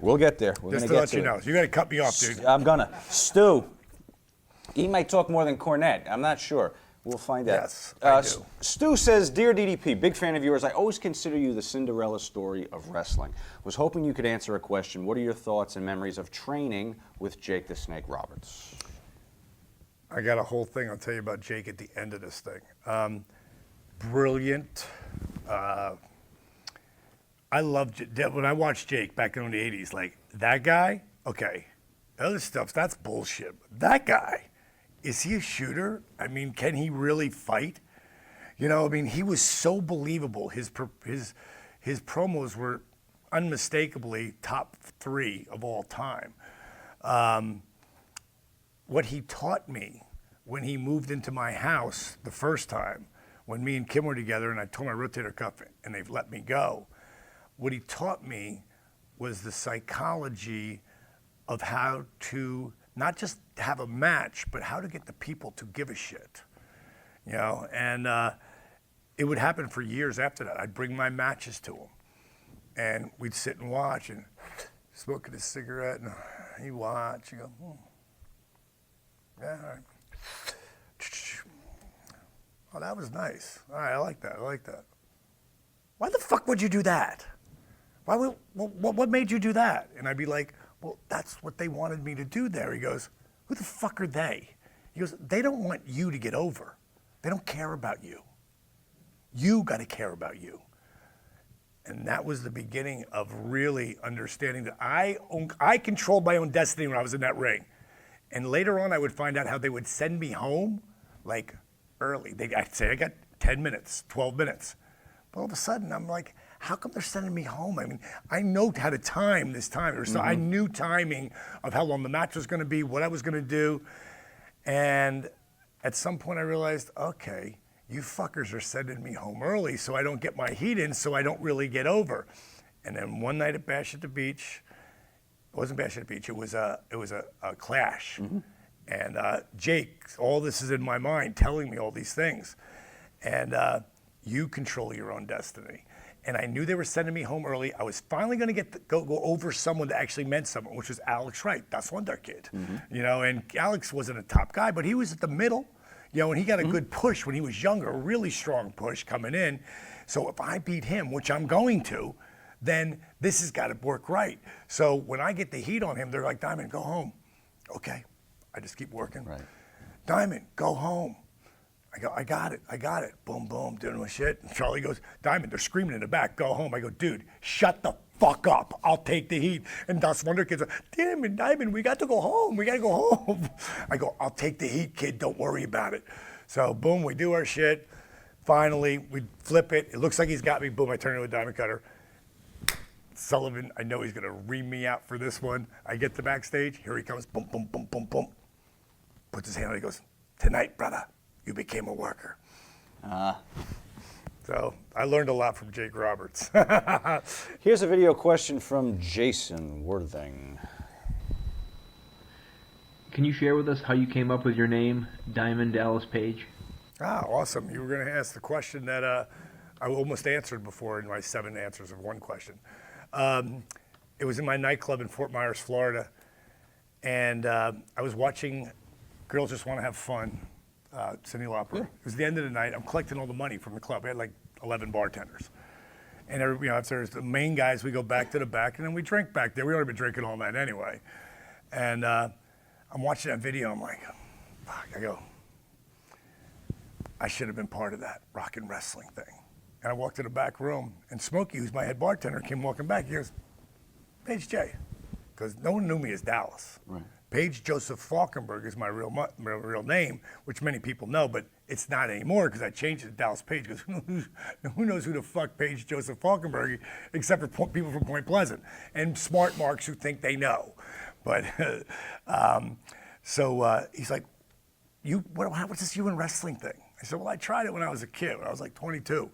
We'll get there. We're Just gonna to get let you to know. it. You got to cut me off, dude. I'm gonna. Stu, he might talk more than Cornette. I'm not sure. We'll find out. Yes, I do. Stu says, Dear DDP, big fan of yours. I always consider you the Cinderella story of wrestling. Was hoping you could answer a question. What are your thoughts and memories of training with Jake the Snake Roberts? I got a whole thing I'll tell you about Jake at the end of this thing. Brilliant. I loved when I watched Jake back in the 80s, like, that guy, okay, other stuff, that's bullshit. That guy, is he a shooter? I mean, can he really fight? You know, I mean, he was so believable. His promos were unmistakably top 3 of all time. What he taught me when he moved into my house the first time, when me and Kim were together and I tore my rotator cuff and they've let me go, what he taught me was the psychology of how to not just have a match, but how to get the people to give a shit, you know? And it would happen for years after that. I'd bring my matches to him and we'd sit and watch and smoking a cigarette and he'd watch, he'd go, yeah, all right. Oh, that was nice. All right, I like that, I like that. Why the fuck would you do that? What made you do that? And I'd be like, well, that's what they wanted me to do there. He goes, who the fuck are they? He goes, they don't want you to get over. They don't care about you. You got to care about you. And that was the beginning of really understanding that I controlled my own destiny when I was in that ring. And later on, I would find out how they would send me home, like, early. I'd say I got 10 minutes, 12 minutes. But all of a sudden, I'm like, how come they're sending me home? I mean, I know how to time this time. So I knew timing of how long the match was going to be, what I was going to do. And at some point I realized, okay, you fuckers are sending me home early so I don't get my heat in, so I don't really get over. And then one night at Bash at the Beach, it wasn't Bash at the Beach, it was a clash. And Jake, all this is in my mind, telling me all these things. And you control your own destiny. And I knew they were sending me home early. I was finally going to go over someone that actually meant something, which was Alex Wright. That's Wonder Kid. You know, and Alex wasn't a top guy, but he was at the middle. You know, and he got a good push when he was younger, a really strong push coming in. So if I beat him, which I'm going to, then this has got to work right. So when I get the heat on him, they're like, Diamond, go home. Okay. I just keep working. Right. Diamond, go home. I go, I got it. Boom, boom, doing my shit. And Charlie goes, Diamond, they're screaming in the back, go home. I go, dude, shut the fuck up. I'll take the heat. And Das Wonder Kid's like, damn it, Diamond, we got to go home. We got to go home. I go, I'll take the heat, kid. Don't worry about it. So boom, we do our shit. Finally, we flip it. It looks like he's got me. Boom, I turn into a diamond cutter. Sullivan, I know he's going to ream me out for this one. I get to backstage. Here he comes. Boom, boom, boom, boom, boom. Puts his hand on it. He goes, tonight, brother, you became a worker. So I learned a lot from Jake Roberts. Here's a video question from Jason Worthing. Can you share with us how you came up with your name, Diamond Dallas Page? Ah, awesome. You were going to ask the question that I almost answered before in my 7 answers of one question. It was in my nightclub in Fort Myers, Florida. And I was watching Girls Just Want to Have Fun, Cyndi Lauper. It was the end of the night. I'm collecting all the money from the club. We had like 11 bartenders. And you know, after the main guys, we go back to the back, and then we drink back there. We already been drinking all night anyway. And I'm watching that video. I'm like, fuck. I go, I should have been part of that rock and wrestling thing. And I walked to the back room, and Smokey, who's my head bartender, came walking back. He goes, Paige J. Because no one knew me as Dallas. Right. Paige Joseph Falkenberg is my real name, which many people know, but it's not anymore because I changed it to Dallas Page. Because who knows who the fuck Paige Joseph Falkenberg, except for people from Point Pleasant and smart marks who think they know. But so he's like, what's this you and wrestling thing? I said, well, I tried it when I was a kid, when I was like 22.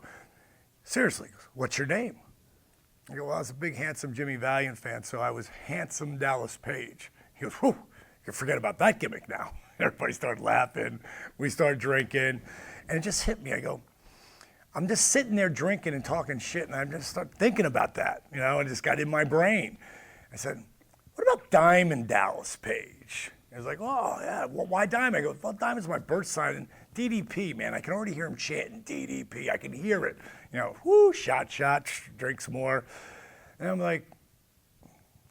Seriously, what's your name? I go, well, I was a big, handsome Jimmy Valiant fan, so I was Handsome Dallas Page. He goes, whew, you can forget about that gimmick now. Everybody started laughing. We started drinking. And it just hit me. I go, I'm just sitting there drinking and talking shit, and I just started thinking about that, you know, and it just got in my brain. I said, what about Diamond Dallas Page? He was like, oh, yeah, well, why Diamond? I go, well, Diamond's my birth sign. And DDP, man, I can already hear him chanting DDP. I can hear it. You know, whoo, shot, drink some more. And I'm like,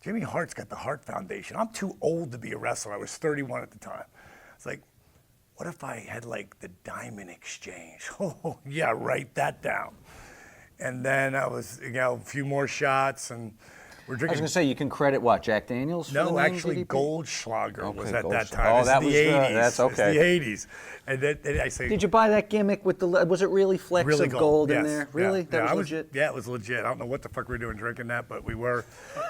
Jimmy Hart's got the Hart Foundation. I'm too old to be a wrestler. I was 31 at the time. It's like, what if I had like the Diamond Exchange? Oh, yeah, write that down. And then I was, you know, a few more shots, and we're I was drinking. going to say, you can credit what, Jack Daniels? For the No, name actually, DDP? Goldschlager was at Goldschlager. that time. Oh, This that is was the the- 80s. that's okay. It's the 80s. And then I say, Did you buy that gimmick with the, was it really flecks really of gold in yes. there? Really? Yeah. That Yeah, was legit? Yeah, it was legit. I don't know what the fuck we were doing drinking that, but we were.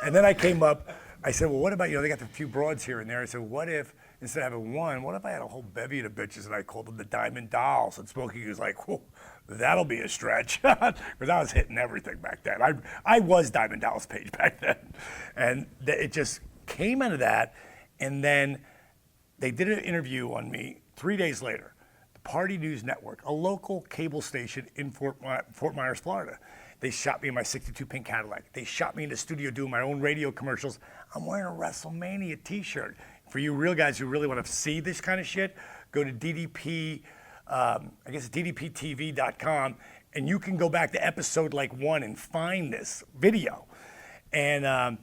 And then I came up, I said, well, what about, you know, they got a few broads here and there. I said, what if, instead of having one, what if I had a whole bevy of bitches and I called them the Diamond Dolls? And Smokey was like, whoa, that'll be a stretch. Because I was hitting everything back then. I was Diamond Dallas Page back then. And it just came out of that. And then they did an interview on me 3 days later. The Party News Network, a local cable station in Fort Myers, Florida. They shot me in my 62 pink Cadillac. They shot me in the studio doing my own radio commercials. I'm wearing a WrestleMania t-shirt. For you real guys who really want to see this kind of shit, go to DDP, I guess DDPTV.com, and you can go back to episode like 1 and find this video. And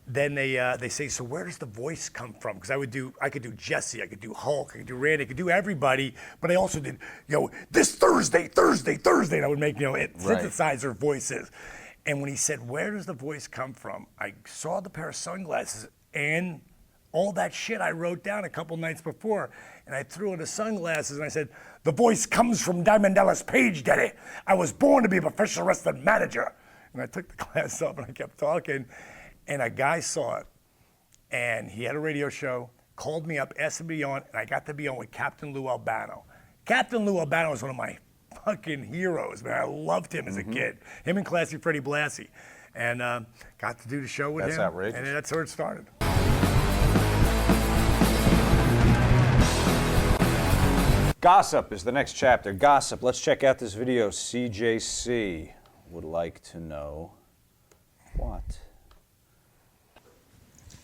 then they say, so where does the voice come from? Because I could do Jesse, I could do Hulk, I could do Randy, I could do everybody, but I also did, you know, this Thursday, and I would make, you know, synthesizer voices. And when he said, where does the voice come from? I saw the pair of sunglasses and all that shit I wrote down a couple nights before, and I threw in the sunglasses and I said, the voice comes from Diamond Dallas Page, Daddy. I was born to be a professional wrestling manager. And I took the glass up and I kept talking, and a guy saw it, and he had a radio show, called me up, asked me to be on, and I got to be on with Captain Lou Albano. Captain Lou Albano was one of my fucking heroes, man. I loved him as a kid. Him and Classy Freddie Blassie. And got to do the show with him. That's outrageous. And that's where it started. Gossip is the next chapter. Gossip. Let's check out this video. CJC would like to know what?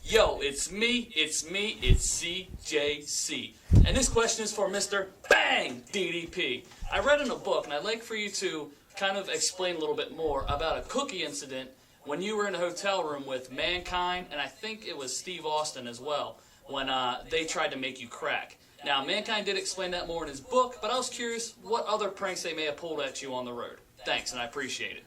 Yo, it's me, it's CJC. And this question is for Mr. Bang DDP. I read in a book, and I'd like for you to kind of explain a little bit more about a cookie incident when you were in a hotel room with Mankind, and I think it was Steve Austin as well, when they tried to make you crack. Now, Mankind did explain that more in his book, but I was curious what other pranks they may have pulled at you on the road. Thanks, and I appreciate it.